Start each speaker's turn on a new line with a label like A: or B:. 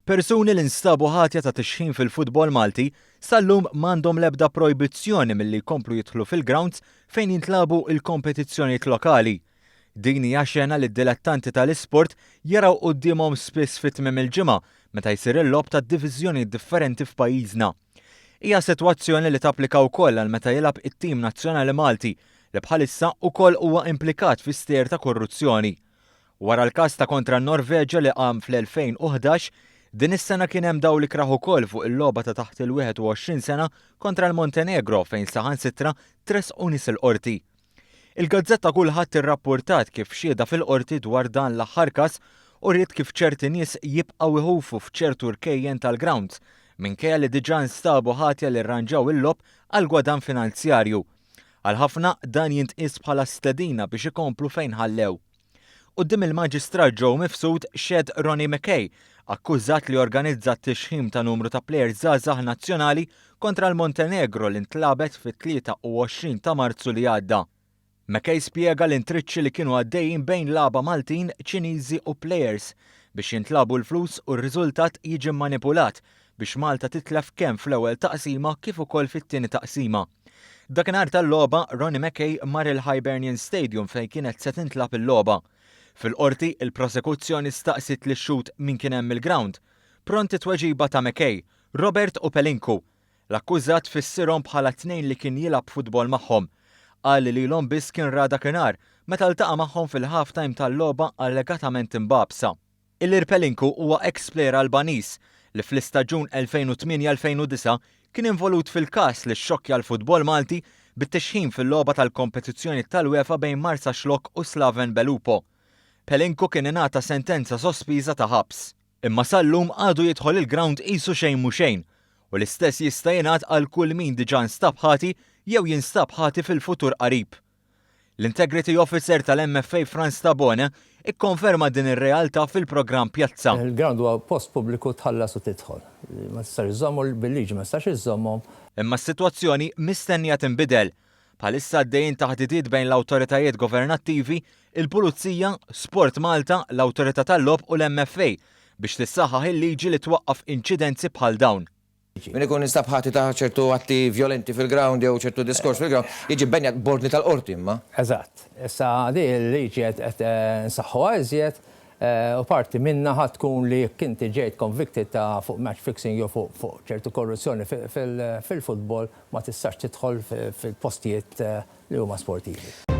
A: Persuni li nstabu ħatja ta' tixħim fil-futbol Malti sal-lum m'għandhom l-ebda projbizzjoni milli jkomplu jidħlu fil-grounds fejn jintlabu il-kompetizzjonijiet lokali. Din hija xena li d-dilettanti tal-isport jaraw qudiemhom spiss fit-tmiem il-ġimgħa meta jsir il-logħob ta' diviżjoni differenti f'pajjiżna. Hija sitwazzjoni li tapplika wkoll għal meta jilgħab it-tim nazzjonali Malti li bħalissa wkoll huwa implikat fi stejjer ta' korruzzjoni. Wara l-każ ta' kontra n-Norveġja li qam fl-2011, din is-sena kien hemm dawl ikraħ ukoll fuq il-logħba ta' taħt il-21 sena kontra l-Montenegro fejn saħansitra tresqu nies il-qorti. Il-gazzetta kulħadd irrappurtat kif xieda fil-qorti dwar dan l-aħħar każ u rrid kif ċerti nies jibqgħu iħufu f'ċertu rkejjen tal-grounds minkejja li diġà nstabu ħatja li rranġaw il-logħob għal gwadan finanzjarju. Għal ħafna dan jintqis bħala stedina biex ikomplu fejn ħallew. Quddiem il-Maġistrat ġew mifsud xed Ronnie Mackay, akkużat li organizza t-tixħim ta' numru ta' plejers żgħażagħ nazzjonali kontra l-Montenegro li ntlabet fit-23 ta' Marzu li għadda. Mackay spjega l-intriċċi li kienu għaddejjin bejn lagħba Maltin, Ċiniżi u plejers biex jintlabu l-flus u r-riżultat jiġi manipulat biex Malta titlef kemm fl-ewwel taqsima kif ukoll fit-tieni taqsima. Dakinhar tal-logħba Ronnie Mackay mar il-Hibernian Stadium fejn kienet se tintlab il-logħba. Fil-qorti, il-prosekuzzjoni staqsit li xut min kien hemm il-ground. Pronti tweġiba ta' Mackay, Robert u Pelinku. L-akkużat fissirhom bħala tnejn li kien jilgħab futbol magħhom. Qal li lhom biss kien ra dakinhar meta ltaqa' magħhom fil-halftime tal-logħba allegatament imbabsa. Ilir Pelinku huwa ex-plejer Albaniż li fl-istaġun 2008-2009 kien involut fil-każ li xxokkja l-futbol Malti bit-tixħim fil-logħba tal-kompetizzjoni tal-UEFA bejn Marsa Xlok u Slaven Belupo. Pelinku kien ingħata sentenza sospiża ta' ħabs. Imma sal-lum għadu jidħol il-ground qisu xejn mhu xejn u l-istess jista' jingħad għal kull min diġà nstab ħati jew jinstab ħati fil-futur qarib. L-Integrity Officer tal-MFA Franz Tabone ikkonferma din ir-realtà fil-programm Pjazza.
B: Il-ground huwa post pubbliku tħallas u tidħol. Ma tistax iżommhom bil-liġi, ma tistax iżommhom.
A: Imma s-sitwazzjoni mistennija tinbidel. Bħalissa għaddejjin taħdidiet bejn l-awtoritajiet governattivi, il-Pulizija, Sport Malta, l-Awtorità tal-Logħob u l-MFA biex tissaħħaħ il-liġi li twaqqaf inċidenti bħal dawn.
C: Min ikun nistab ħati ta' ċertu atti violenti fil-ground jew ċertu diskors fil-ground, jiġi benjat bordni tal-qorti imma.
B: Eżatt. Issa di l-liġi qed nsaħħuha iżjed u parti minna ħadd tkun li kinti ġejt convicted ta' fuq match fixing jew fuq ċertu korruzzjoni fil-futbol ma tistax tidħol fil-postijiet li huma sportivi.